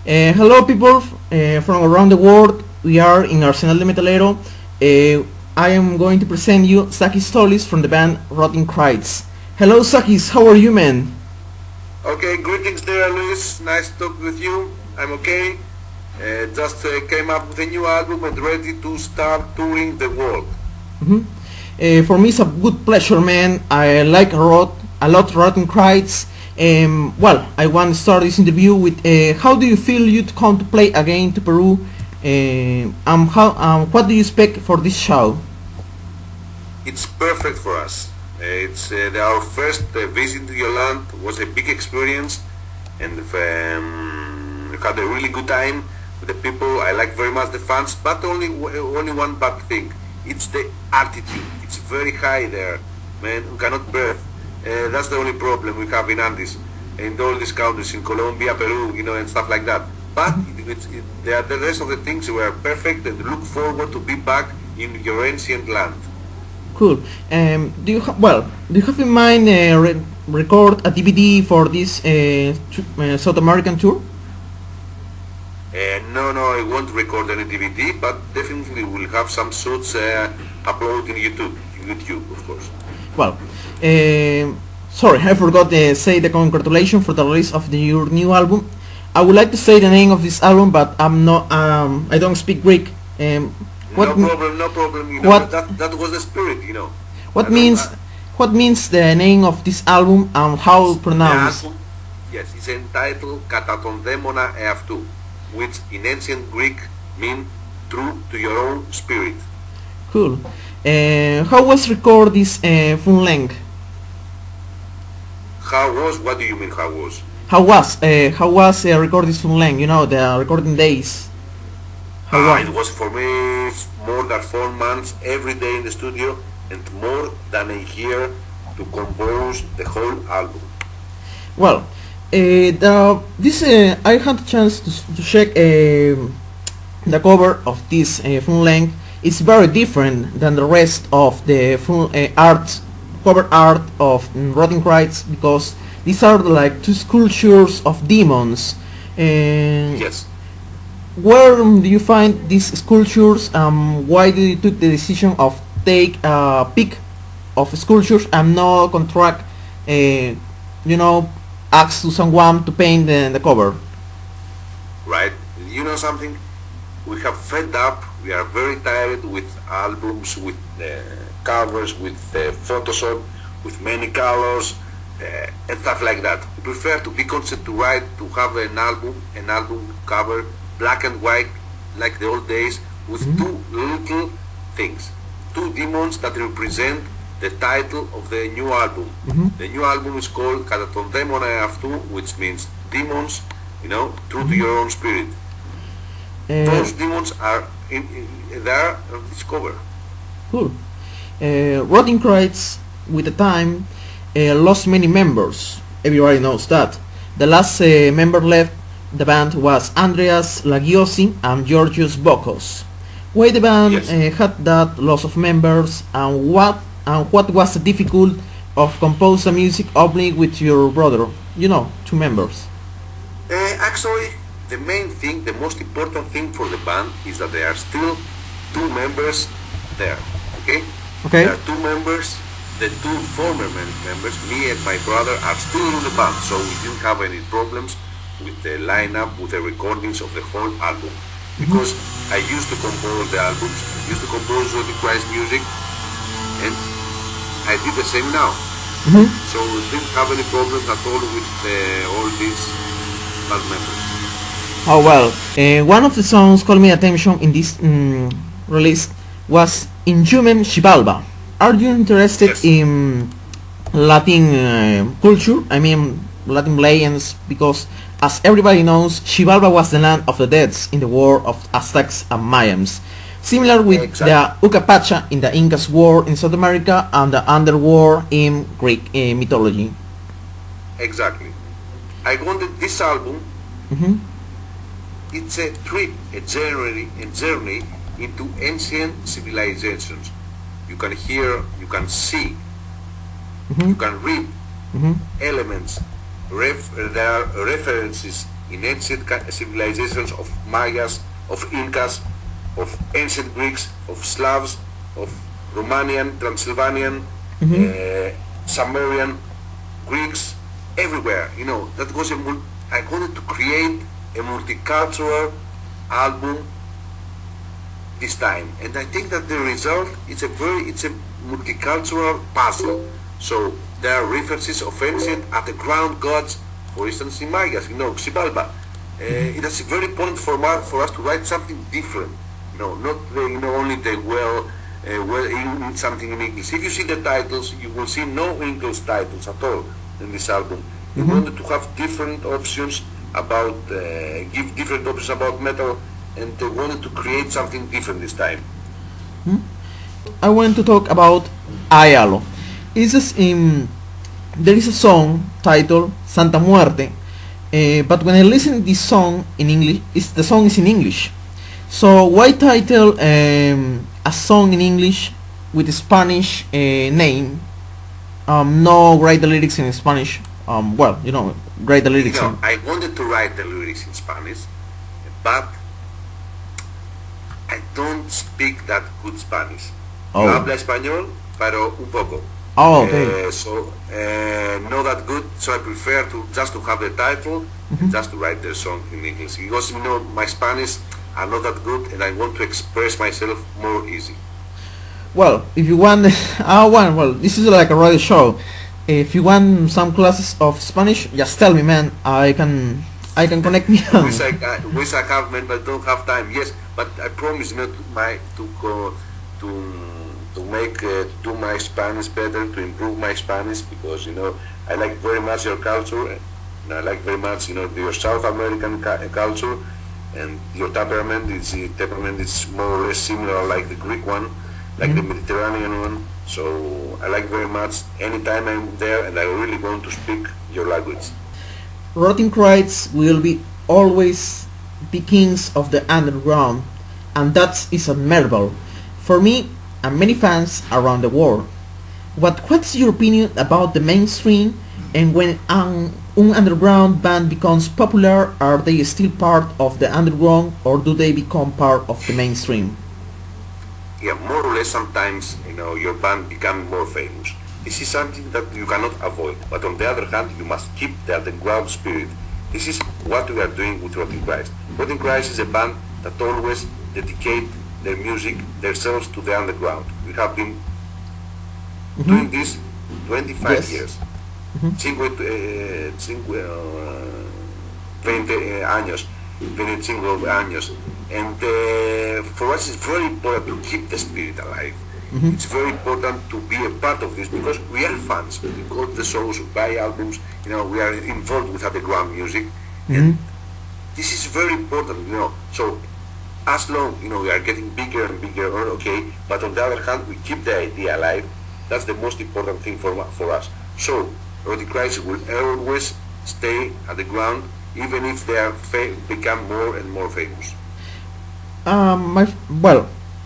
Hello people from around the world. We are in Arsenal de Metalero. I am going to present you Sakis Tolis from the band Rotting Cries. Hello Sakis, how are you, man? Okay, greetings there, Luis. Nice to talk with you. I'm okay. Just came up with a new album and ready to start touring the world. For me it's a good pleasure, man. I like a lot Rotting Cries. Well, I want to start this interview with how do you feel you to come to play again to Peru? What do you expect for this show? It's perfect for us. It's our first visit to your land was a big experience, and we had a really good time with the people. I like very much the fans, but only one bad thing. It's the altitude. It's very high there, man. We cannot breathe. That's the only problem we have in Andes, in all these countries, in Colombia, Peru, and stuff like that. But the rest of the things were perfect, and look forward to be back in your ancient land. Cool. Do you have in mind record a DVD for this South American tour? No, I won't record any DVD, but definitely we'll have some shots uploaded in YouTube, of course. Well, sorry, I forgot to say the congratulations for the release of your new album. I would like to say the name of this album, but I'm not. I don't speak Greek. No problem. That was the spirit, What means the name of this album and how pronounced? Yes, it's entitled Κατά τον δαίμονα εαυτού, which in ancient Greek mean true to your own spirit. Cool. How was record this full length? How was? What do you mean? How was? How was record this full length? The recording days. It was for me more than 4 months every day in the studio and more than a year to compose the whole album. Well, I had a chance to check the cover of this full length. It's very different than the rest of the full cover art of Rotting Cries, because these are like two sculptures of demons. Yes. Where do you find these sculptures? Why did you took the decision of take a pick of sculptures and not contract, ask to someone to paint the cover? Right. You know something? We have fed up. We are very tired with albums, with covers, with Photoshop, with many colors and stuff like that. We prefer to be constant to have an album cover, black and white, like the old days, with two little things, two demons that represent the title of the new album. The new album is called Κατά τον δαίμονα εαυτού, which means demons, true to your own spirit. Those demons are there on this cover. Cool. Rotting Cries, with the time, lost many members. Everybody knows that. The last member left the band was Andreas Lagiosi and Georgios Bokos. Why the band had that loss of members, and what was the difficult of compose the music only with your brother? 2 members. Actually, the main thing, the most important thing for the band is that there are still 2 members there. Okay. There are 2 members. The 2 former members, me and my brother, are still in the band, so we didn't have any problems with the lineup, with the recordings of the whole album. Because I used to compose the albums, I used to compose Rotting Cries music, and I did the same now. So we didn't have any problems at all with all these band members. Oh well, one of the songs called me attention in this release was Inhuman Xibalba. Are you interested in Latin culture? I mean Latin legends, because as everybody knows, Xibalba was the land of the dead in the war of Aztecs and Mayans, similar with the Ucapacha in the Incas war in South America and the Underworld in Greek mythology. Exactly. I wanted this album. It's a trip, a journey into ancient civilizations. You can hear, you can see, you can read elements. There are references in ancient civilizations of Mayas, of Incas, of ancient Greeks, of Slavs, of Romanian, Transylvanian, Sumerian, Greeks, everywhere. You know, that was I wanted to create a multicultural album this time, and I think that the result is it's a multicultural puzzle. So there are references of ancient underground gods, for instance in Mayas, you know, Xibalba. It is very important for us to write something different. You know, not only the in something in English. If you see the titles, you will see no English titles at all in this album. We wanted to have different options about, give different options about metal, and they wanted to create something different this time. I want to talk about Ayalo. There is a song titled Santa Muerte, but when I listen to this song in English, the song is in English. So why title a song in English with a Spanish name? No, write the lyrics in Spanish. Well, you know, write the lyrics. I wanted to write the lyrics in Spanish, but I don't speak that good Spanish. Oh. Yo hablo español, pero un poco. Oh, okay. So not that good. So I prefer to just to have the title, and just to write the song in English, because you know my Spanish are not that good, and I want to express myself more easy. Well, if you want, well, this is like a radio show. If you want some classes of Spanish, just tell me, man. I can connect me. Wish I have, man, but don't have time. Yes, but I promise, you know, to make do my Spanish better, to improve my Spanish, because you know I like very much your culture, and I like very much, you know, your South American culture, and your temperament is more or less similar like the Greek one, like the Mediterranean one. So I like very much anytime I'm there, and I really want to speak your language. Rotting Cries will be always the kings of the underground, and that is admirable for me and many fans around the world. What's your opinion about the mainstream, and when an underground band becomes popular, are they still part of the underground, or do they become part of the mainstream? Yeah, more or less sometimes, you know, your band becomes more famous. This is something that you cannot avoid, but on the other hand, you must keep the underground spirit. This is what we are doing with Rotting Cries. Rotting Cries is a band that always dedicate their music, themselves to the underground. We have been doing this 25 years. 20 años. 25 años. And for us it's very important to keep the spirit alive. It's very important to be a part of this, because we are fans. We go to the shows, we buy albums, you know, we are involved with underground music. And this is very important, you know. So as long, you know, we are getting bigger and bigger, okay, but on the other hand, we keep the idea alive. That's the most important thing for us. So Rotting Cries will always stay at the ground, even if they are become more and more famous.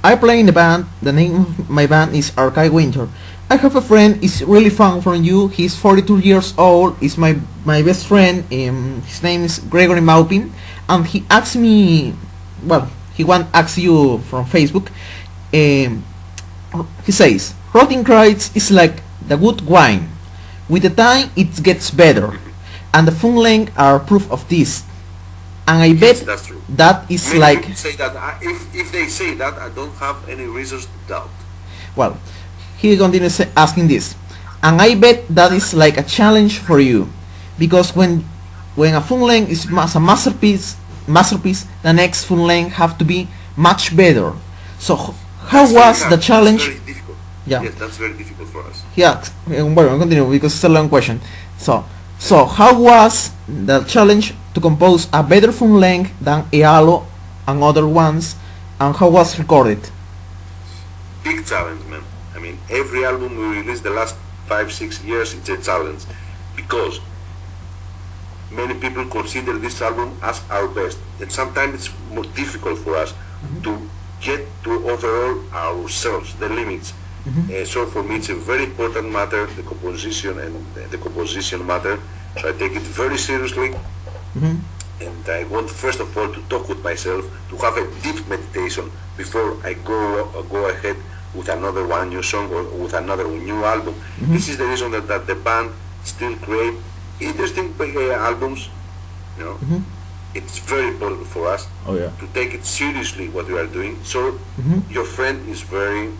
I play in the band. The name of my band is Archive Winter. I have a friend, is really fun from you. He's 42 years old. Is my best friend. His name is Gregory Maupin, and he asked me. Well, he want ask you from Facebook. He says, Rotting Cries is like the good wine. With the time, it gets better, and the full length are proof of this. And I bet that's true. That is Many like... people say that, if they say that, I don't have any reasons to doubt. Well, he continues asking this. And I bet that is like a challenge for you. Because when a full length is a masterpiece, the next full length have to be much better. So how was the challenge? That's very difficult. Yeah. Yes, that's very difficult for us. Yeah, well, I'll continue because it's a long question. So how was the challenge to compose a better full length than Ealo and other ones, and how was recorded? Big challenge, man. I mean, every album we released the last 5-6 years, it's a challenge, because many people consider this album as our best, and sometimes it's more difficult for us to get to overall ourselves, the limits. So for me it's a very important matter, the composition and the composition matter, so I take it very seriously. and I want first of all to talk with myself, to have a deep meditation before I go ahead with another one new song or with another new album. This is the reason that the band still create interesting albums. You know, it's very important for us Oh yeah. to take it seriously what we are doing. So your friend is very,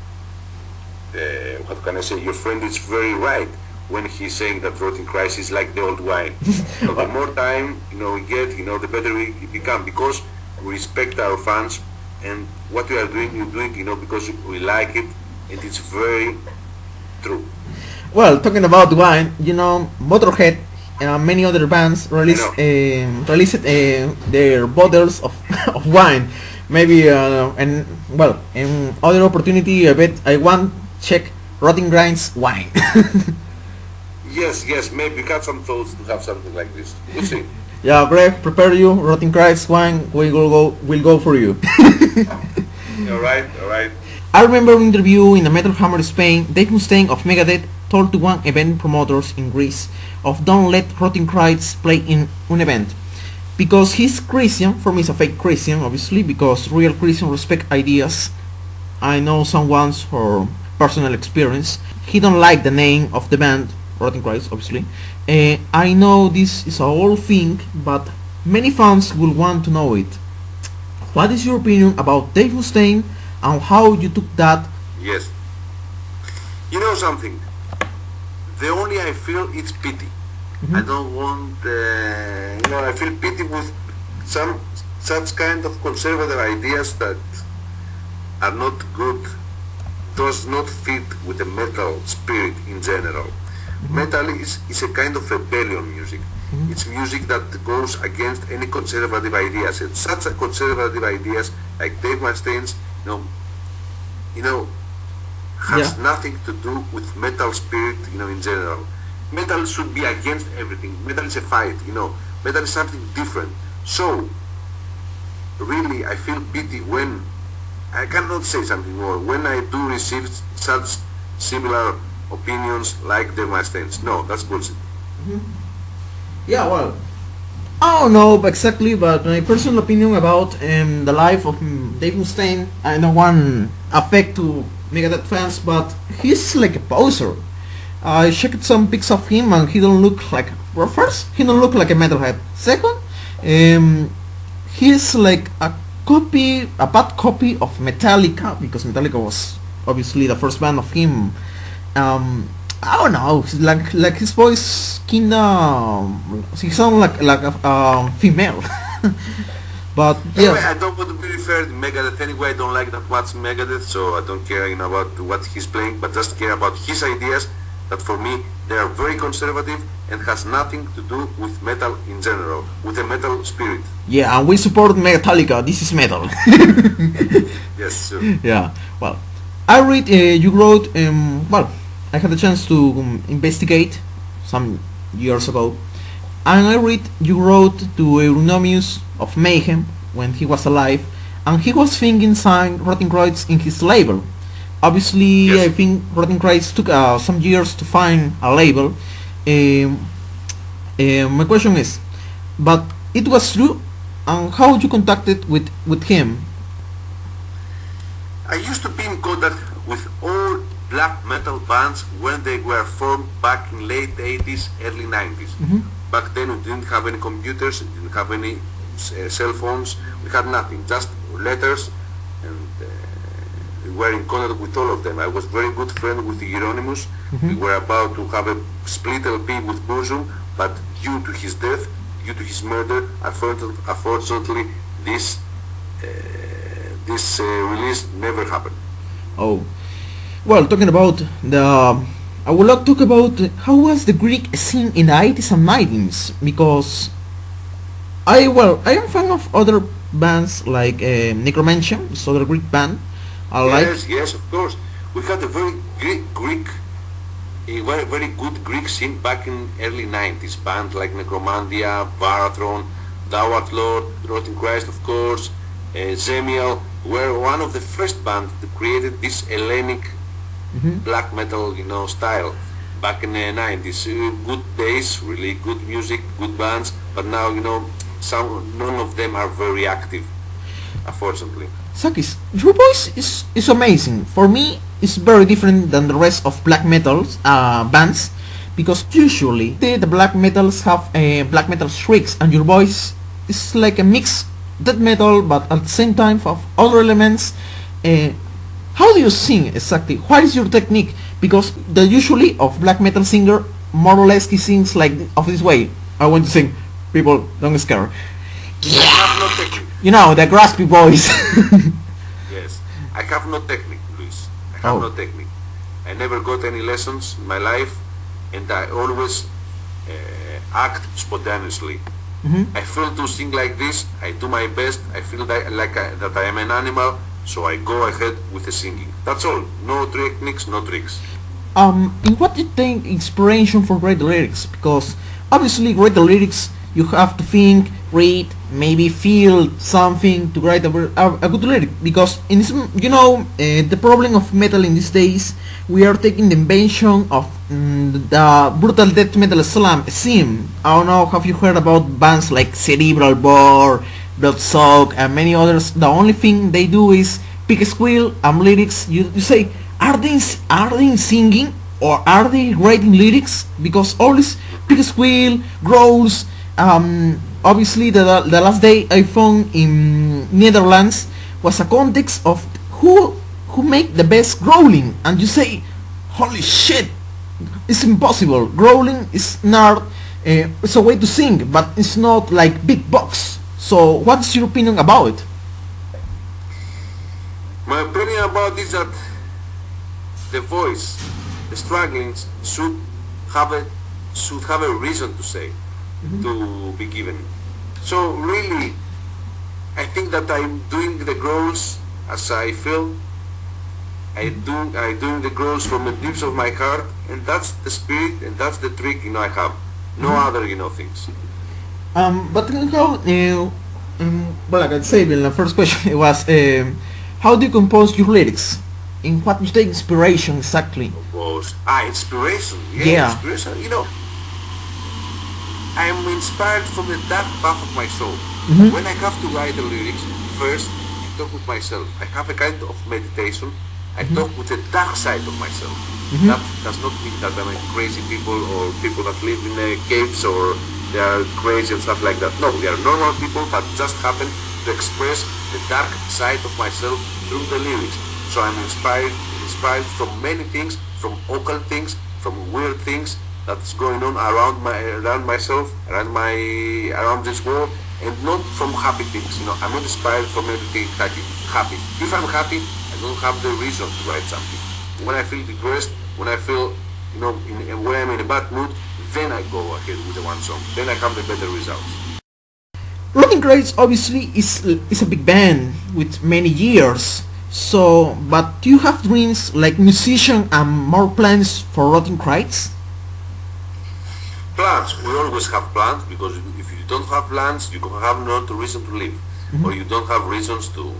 what can I say? Your friend is very right when he's saying that Rotting Christ is like the old wine. So the more time we get, the better we become, because we respect our fans, and what we are doing, we're doing, because we like it, and it's very true. Well, talking about wine, Motorhead and many other bands released their bottles of, of wine. Maybe and well, in other opportunity, I bet I want check Rotting Grind's wine. Yes, maybe we got some thoughts to have something like this. We'll see. Yeah, Greg, prepare you. Rotting Grind's wine will go for you. All right. I remember an interview in a Metal Hammer Spain. Dave Mustaine of Megadeth told to one event promoters in Greece of don't let Rotting Christ play in an event. Because he's Christian, for me he's a fake Christian obviously, because real Christians respect ideas. I know someone's for personal experience. He don't like the name of the band, Rotting Christ obviously. I know this is a whole thing, but many fans will want to know it. What is your opinion about Dave Mustaine and how you took that? Yes. You know something? The only I feel it's pity. I don't want, I feel pity with some such kind of conservative ideas that are not good, does not fit with the metal spirit in general. Metal is a kind of rebellion music. It's music that goes against any conservative ideas, and such a conservative ideas like Dave Mustaine's, has nothing to do with metal spirit, in general. Metal should be against everything. Metal is a fight, Metal is something different. So, really, I feel pity when, I cannot say something more, when I do receive such similar opinions like Dave Mustaine's. No, that's bullshit. Yeah, well, I don't know exactly, but my personal opinion about the life of Dave Mustaine, I don't want affect to Megadeth fans, but he's like a poser. I checked some pics of him and he don't look like, well, first, he don't look like a metalhead. Second, he's like a bad copy of Metallica, because Metallica was obviously the first band of him. I don't know, like his voice kinda, he sounds like a female. But yeah. Anyway, I don't want to be referred to Megadeth anyway. I don't like that much Megadeth, so I don't care about what he's playing, but just care about his ideas. That for me, they are very conservative and has nothing to do with metal in general, with the metal spirit. Yeah, and we support Metallica. This is metal. Yes, sure. Yeah. Well, I read you wrote. Well, I had the chance to investigate some years ago, and I read you wrote to Euronymous of Mayhem when he was alive, and he was thinking sign Rotting Christ in his label. Obviously, yes. I think Rotting Christ took some years to find a label. My question is, but it was true, and how you contacted with him? I used to be in contact with all black metal bands when they were formed back in late 80s, early 90s. Back then we didn't have any computers, we didn't have any cell phones, we had nothing, just letters, and we were in contact with all of them. I was very good friend with Euronymous. We were about to have a split LP with Burzum, but due to his death, due to his murder, unfortunately this release never happened. Oh, well, talking about I would like to talk about how was the Greek scene in the 80s and 90s, because I am fan of other bands like Necromantia, this other Greek band. Yes, of course. We had a very very good Greek scene back in early 90s. Bands like Necromantia, Varathron, Thou Art Lord, Rotting Christ, of course, Zemiel were one of the first bands that created this Hellenic black metal, style back in the 90s. Good days, really good music, good bands, but now, none of them are very active, unfortunately. Sakis, your voice is amazing. For me, it's very different than the rest of black metal bands, because usually the black metals have black metal shrieks, and your voice is like a mix death metal, but at the same time of other elements. How do you sing exactly? What is your technique? Because the usually of black metal singer, more or less he sings like of this way. I want to sing. People, don't scare. I have no technique. You know, the graspy voice. Yes, I have no technique, Luis. I have no technique. I never got any lessons in my life, and I always act spontaneously. I feel to sing like this, I do my best, I feel that, that I am an animal, so I go ahead with the singing. That's all. No techniques, no tricks. In what do you take inspiration for write the lyrics? Because obviously write the lyrics, you have to think, read, maybe feel something to write a good lyric. Because in this, you know, the problem of metal in these days, we are taking the invention of the brutal death metal scene. I don't know, have you heard about bands like Cerebral Bore, Bloodsock, and many others? The only thing they do is pick a squeal and lyrics. You say, are they singing or are they writing lyrics? Because all this pick a squeal, growls. Obviously, the last day I found in Netherlands was a context of who make the best growling, and you say, holy shit, it's impossible. Growling is not it's a way to sing, but it's not like beatbox. So what's your opinion about it? My opinion about this is that the voice, the strugglings should have a reason to say, to be given. So really, I think that I'm doing the growls as I feel. I'm doing the growls from the depths of my heart, and that's the spirit, and that's the trick, you know, I have. No other, you know, things. But how, well, like I said in the first question, it was, how do you compose your lyrics? In what you take inspiration exactly? Inspiration. Yeah, inspiration. You know, I am inspired from the dark path of my soul. When I have to write the lyrics, first I talk with myself. I have a kind of meditation. I talk with the dark side of myself. That does not mean that I'm a crazy people or people that live in caves or they are crazy and stuff like that. No, we are normal people that just happen to express the dark side of myself through the lyrics. So I'm inspired from many things, from occult things, from weird things that's going on around myself, around this world, and not from happy things. You know, I'm not inspired from anything happy. If I'm happy, I don't have the reason to write something. When I feel depressed, when I feel, you know, when I'm in a bad mood, then I go ahead with the one song. Then I have the better results. Rotting Crates obviously is a big band with many years. So, but do you have dreams like musician and more plans for Rotting Crates? Plans. We always have plans, because if you don't have plans, you have no reason to live, or you don't have reasons to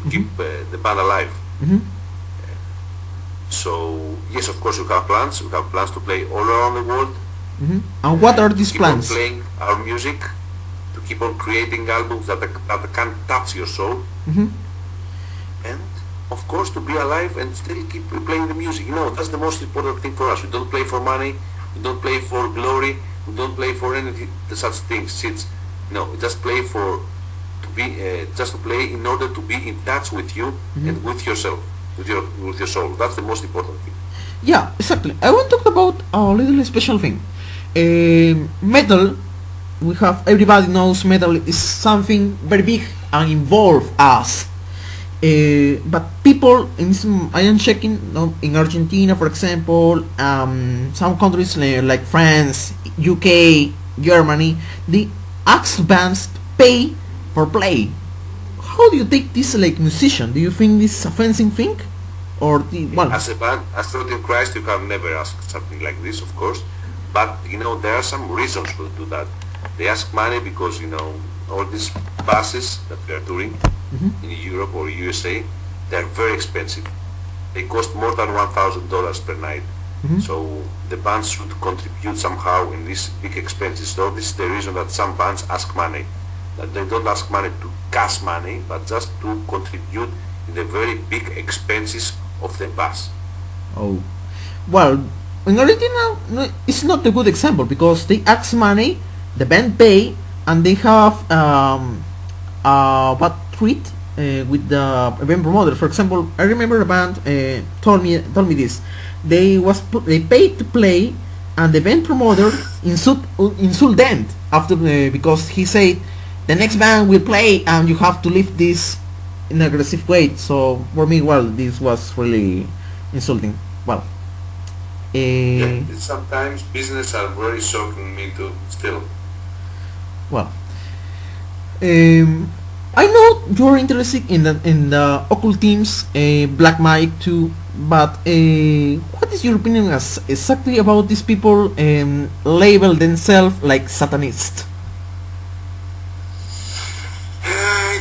keep the band alive. So yes, of course we have plans. We have plans to play all around the world. And what are these plans? Keep on playing our music, to keep on creating albums that can touch your soul, and of course to be alive and still keep playing the music. You know, that's the most important thing for us. We don't play for money, we don't play for glory, we don't play for anything such things. No, we just play just to play in order to be in touch with you and with yourself, with your soul. That's the most important thing. Yeah, exactly. I want to talk about a little special thing. Metal, everybody knows metal is something very big and involve us. But people I am checking, in Argentina, for example, some countries like France, UK, Germany, the ask bands pay for play. How do you take this like musician? Do you think this is offensive thing? Or as a band, as Rotting Christ, you have never asked something like this, of course. But you know, there are some reasons to do that. They ask money because, you know, all these buses that we are touring in Europe or USA, they are very expensive. They cost more than $1,000 per night. So the bands should contribute somehow in these big expenses. So this is the reason that some bands ask money. That they don't ask money to cash money, but just to contribute in the very big expenses of the bus. Oh, well, in original, it's not a good example because they ask money, the band pay, and they have what treat with the event promoter. For example, I remember a band told me this. They paid to play, and the event promoter insult them after because he said the next band will play and you have to lift this in an aggressive way. So for me, well, this was really insulting. Well, Yeah, sometimes business are very shocking me too. Still, well, I know you're interested in the occult teams, Black Mike too. But what is your opinion as exactly about these people label themselves like Satanists?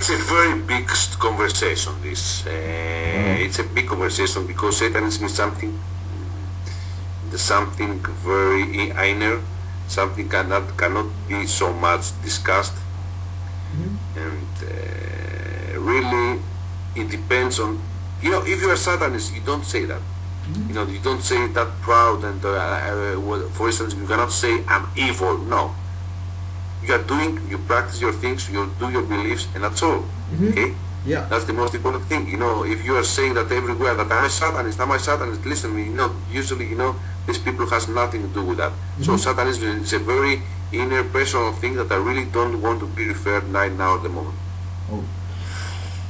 it's a very big conversation. This it's a big conversation because Satanism is something very inner, something cannot be so much discussed, and really it depends on. You know, if you are Satanist, you don't say that. You know, you don't say that proud and for instance, you cannot say I'm evil. No, you are doing, you practice your things, you do your beliefs, and that's all. Okay. Yeah. That's the most important thing. You know, if you are saying that everywhere that I'm a Satanist, listen, you know, usually, you know, these people has nothing to do with that. So Satanism is a very inner personal thing that I really don't want to be referred right now at the moment. Oh.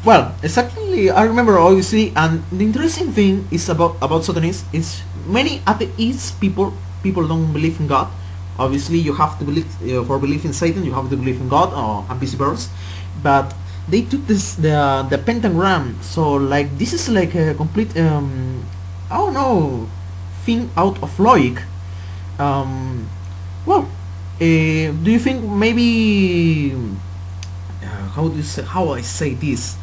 Well, exactly. I remember obviously, and the interesting thing is about Satanists is many atheist people don't believe in God. Obviously, you have to believe for belief in Satan, you have to believe in God and vice versa. But they took the pentagram, so like this is like a complete I don't know thing out of logic. Well, do you think maybe how I say this?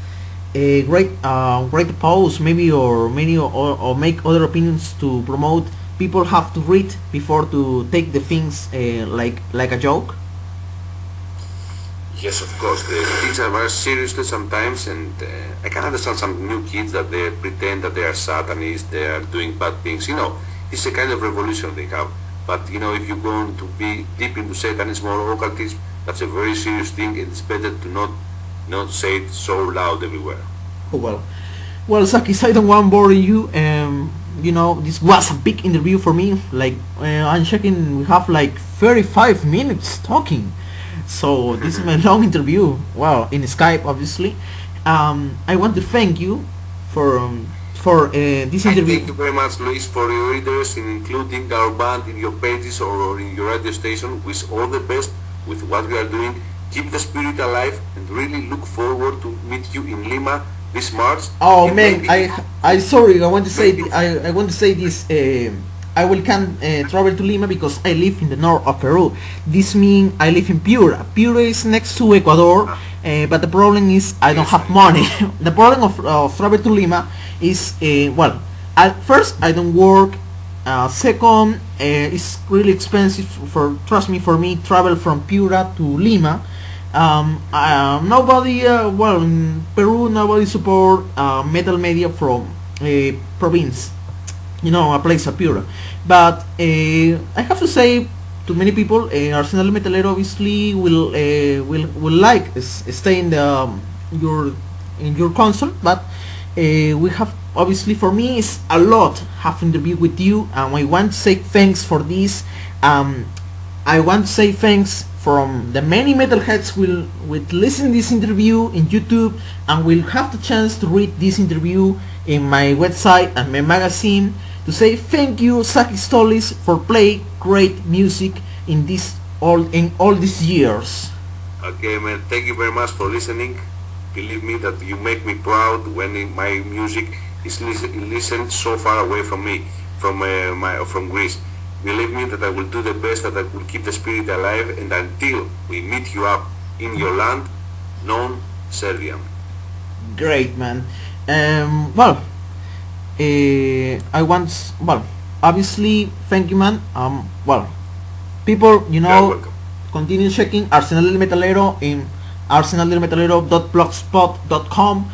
A great pause maybe, or many or make other opinions to promote people have to read before to take the things like a joke. Yes, of course. The things are very seriously sometimes, and I can understand some new kids that they pretend that they are Satanists, they are doing bad things. You know, it's a kind of revolution they have. But you know, if you're going to be deep into Satanism or occultism, that's a very serious thing, and it's better to not say it so loud everywhere. Oh well, Sakis, I don't want to bore you. You know, this was a big interview for me. Like I'm checking, we have like 35 minutes talking. So this is my long interview. Wow, in Skype, obviously. I want to thank you for this interview. Thank you very much, Luis, for your interest in including our band in your pages or in your radio station. Wish all the best with what we are doing. Keep the spirit alive, and really look forward to meet you in Lima this March. Oh man, I sorry. I want to say I want to say this. I will can travel to Lima because I live in the north of Peru. This means I live in Piura. Piura is next to Ecuador, but the problem is I don't have money. The problem of travel to Lima is well, at first I don't work. Second, it's really expensive trust me, for me travel from Piura to Lima. Nobody, well, in Peru, nobody support metal media from province, you know, a place of Piura. But I have to say to many people, Arsenal Metalero obviously will like stay in the your console, but we have obviously, for me it's a lot have interview with you, and I want to say thanks for this. I want to say thanks from the many metalheads will listen this interview in YouTube and will have the chance to read this interview in my website and my magazine, to say thank you, Sakis Tolis, for playing great music in all these years. Okay, man, thank you very much for listening. Believe me that you make me proud when my music is listened so far away from me, from Greece. Believe me that I will do the best, that I will keep the spirit alive, and until we meet you up in your land, non Serbian. Great, man. Well, I want, well, obviously, thank you, man. Well, people, You're welcome. continue checking Arsenal del Metalero in arsenaldelmetalero.blogspot.com.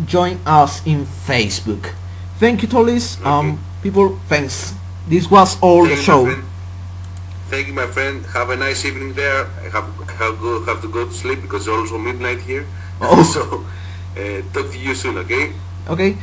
Join us in Facebook. Thank you, Tolis. Okay. People, thanks. This was all the Thank you, my show. friend. Thank you, my friend. Have a nice evening there. I have to go to sleep because it's also midnight here. Oh. So, talk to you soon, okay? Okay.